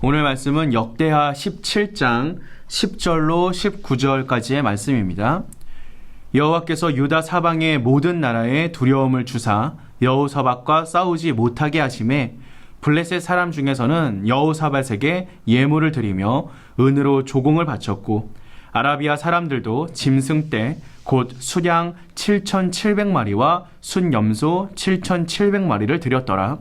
오늘 말씀은 역대하 17장 10절로 19절까지의 말씀입니다. 여호와께서 유다 사방의 모든 나라에 두려움을 주사 여호사밧과 싸우지 못하게 하심에 블레셋 사람 중에서는 여호사밧에게 예물을 드리며 은으로 조공을 바쳤고 아라비아 사람들도 짐승떼 곧 수량 7,700마리와 순염소 7,700마리를 드렸더라.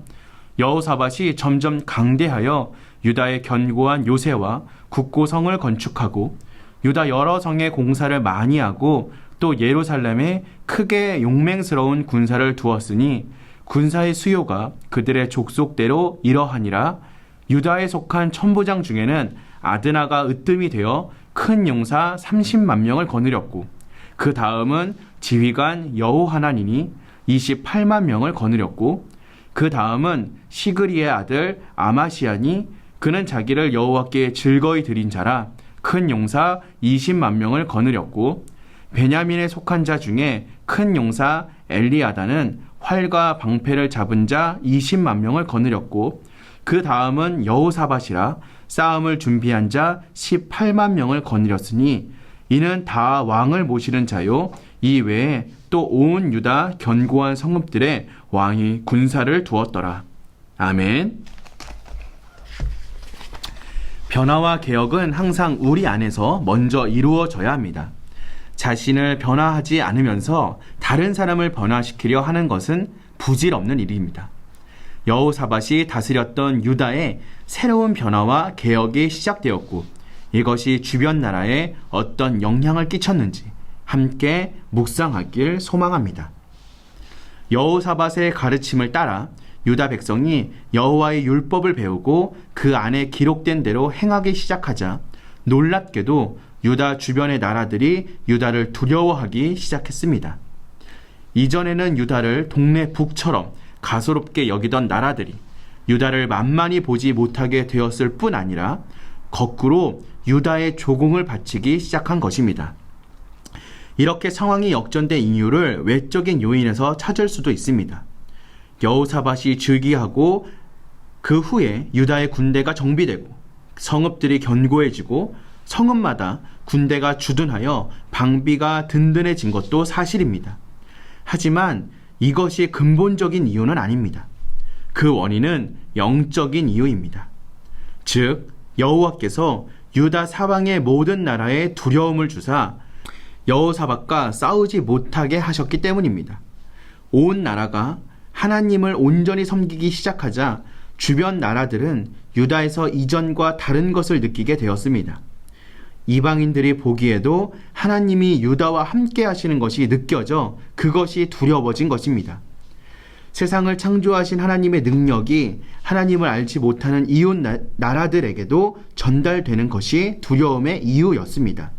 여호사밧이 점점 강대하여 유다의 견고한 요새와 국고성을 건축하고 유다 여러 성에 공사를 많이 하고 또 예루살렘에 크게 용맹스러운 군사를 두었으니 군사의 수요가 그들의 족속대로 이러하니라. 유다에 속한 천부장 중에는 아드나가 으뜸이 되어 큰 용사 30만 명을 거느렸고 그 다음은 지휘관 여호하나니니 28만 명을 거느렸고 그 다음은 시그리의 아들 아마시아니 그는 자기를 여호와께 즐거이 드린 자라 큰 용사 20만 명을 거느렸고 베냐민에 속한 자 중에 큰 용사 엘리아다는 활과 방패를 잡은 자 20만 명을 거느렸고 그 다음은 여호사밧이라 싸움을 준비한 자 18만 명을 거느렸으니 이는 다 왕을 모시는 자요 이 외에 또 온 유다 견고한 성읍들에 왕이 군사를 두었더라. 아멘. 변화와 개혁은 항상 우리 안에서 먼저 이루어져야 합니다. 자신을 변화하지 않으면서 다른 사람을 변화시키려 하는 것은 부질없는 일입니다. 여호사밧이 다스렸던 유다에 새로운 변화와 개혁이 시작되었고 이것이 주변 나라에 어떤 영향을 끼쳤는지 함께 묵상하길 소망합니다. 여호사밧의 가르침을 따라 유다 백성이 여호와의 율법을 배우고 그 안에 기록된 대로 행하기 시작하자 놀랍게도 유다 주변의 나라들이 유다를 두려워하기 시작했습니다. 이전에는 유다를 동네 북처럼 가소롭게 여기던 나라들이 유다를 만만히 보지 못하게 되었을 뿐 아니라 거꾸로 유다의 조공을 바치기 시작한 것입니다. 이렇게 상황이 역전된 이유를 외적인 요인에서 찾을 수도 있습니다. 여호사밧이 즉위하고 그 후에 유다의 군대가 정비되고 성읍들이 견고해지고 성읍마다 군대가 주둔하여 방비가 든든해진 것도 사실입니다. 하지만 이것이 근본적인 이유는 아닙니다. 그 원인은 영적인 이유입니다. 즉 여호와께서 유다 사방의 모든 나라에 두려움을 주사 여호사밧과 싸우지 못하게 하셨기 때문입니다. 온 나라가 하나님을 온전히 섬기기 시작하자 주변 나라들은 유다에서 이전과 다른 것을 느끼게 되었습니다. 이방인들이 보기에도 하나님이 유다와 함께 하시는 것이 느껴져 그것이 두려워진 것입니다. 세상을 창조하신 하나님의 능력이 하나님을 알지 못하는 이웃 나라들에게도 전달되는 것이 두려움의 이유였습니다.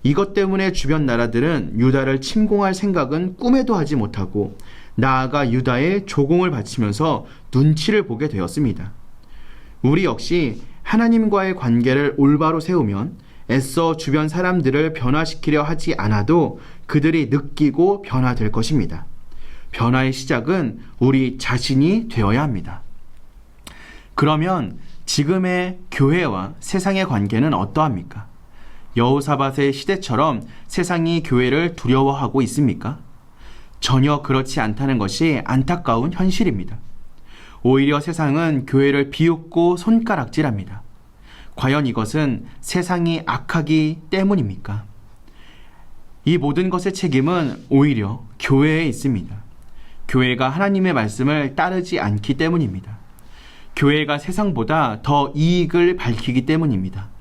이것 때문에 주변 나라들은 유다를 침공할 생각은 꿈에도 하지 못하고 나아가 유다에 조공을 바치면서 눈치를 보게 되었습니다. 우리 역시 하나님과의 관계를 올바로 세우면 애써 주변 사람들을 변화시키려 하지 않아도 그들이 느끼고 변화될 것입니다. 변화의 시작은 우리 자신이 되어야 합니다. 그러면 지금의 교회와 세상의 관계는 어떠합니까? 여호사밧의 시대처럼 세상이 교회를 두려워하고 있습니까? 전혀 그렇지 않다는 것이 안타까운 현실입니다. 오히려 세상은 교회를 비웃고 손가락질합니다. 과연 이것은 세상이 악하기 때문입니까? 이 모든 것의 책임은 오히려 교회에 있습니다. 교회가 하나님의 말씀을 따르지 않기 때문입니다. 교회가 세상보다 더 이익을 밝히기 때문입니다.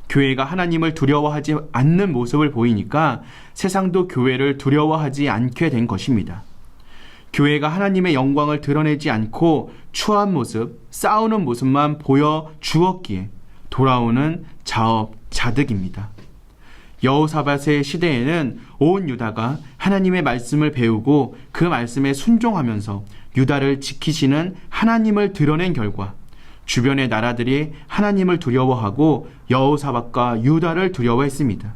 교회가 하나님을 두려워하지 않는 모습을 보이니까 세상도 교회를 두려워하지 않게 된 것입니다. 교회가 하나님의 영광을 드러내지 않고 추한 모습, 싸우는 모습만 보여주었기에 돌아오는 자업자득입니다. 여호사밧의 시대에는 온 유다가 하나님의 말씀을 배우고 그 말씀에 순종하면서 유다를 지키시는 하나님을 드러낸 결과 주변의 나라들이 하나님을 두려워하고 여호사밧과 유다를 두려워했습니다.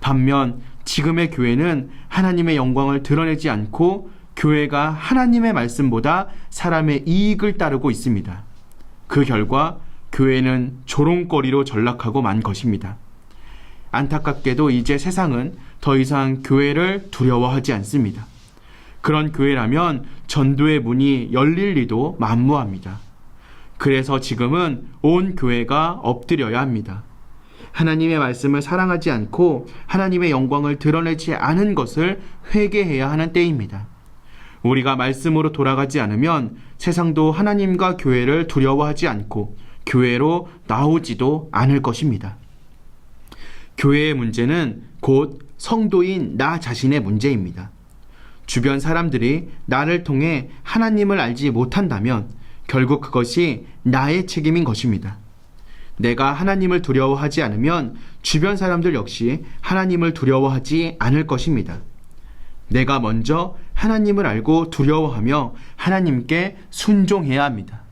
반면 지금의 교회는 하나님의 영광을 드러내지 않고 교회가 하나님의 말씀보다 사람의 이익을 따르고 있습니다. 그 결과 교회는 조롱거리로 전락하고 만 것입니다. 안타깝게도 이제 세상은 더 이상 교회를 두려워하지 않습니다. 그런 교회라면 전도의 문이 열릴 리도 만무합니다. 그래서 지금은 온 교회가 엎드려야 합니다. 하나님의 말씀을 사랑하지 않고 하나님의 영광을 드러내지 않은 것을 회개해야 하는 때입니다. 우리가 말씀으로 돌아가지 않으면 세상도 하나님과 교회를 두려워하지 않고 교회로 나오지도 않을 것입니다. 교회의 문제는 곧 성도인 나 자신의 문제입니다. 주변 사람들이 나를 통해 하나님을 알지 못한다면 결국 그것이 나의 책임인 것입니다. 내가 하나님을 두려워하지 않으면 주변 사람들 역시 하나님을 두려워하지 않을 것입니다. 내가 먼저 하나님을 알고 두려워하며 하나님께 순종해야 합니다.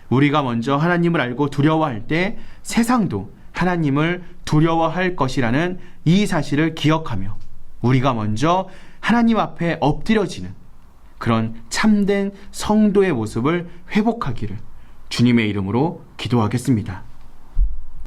우리가 먼저 하나님을 알고 두려워할 때 세상도 하나님을 두려워할 것이라는 이 사실을 기억하며 우리가 먼저 하나님 앞에 엎드려지는 그런 참된 성도의 모습을 회복하기를 주님의 이름으로 기도하겠습니다.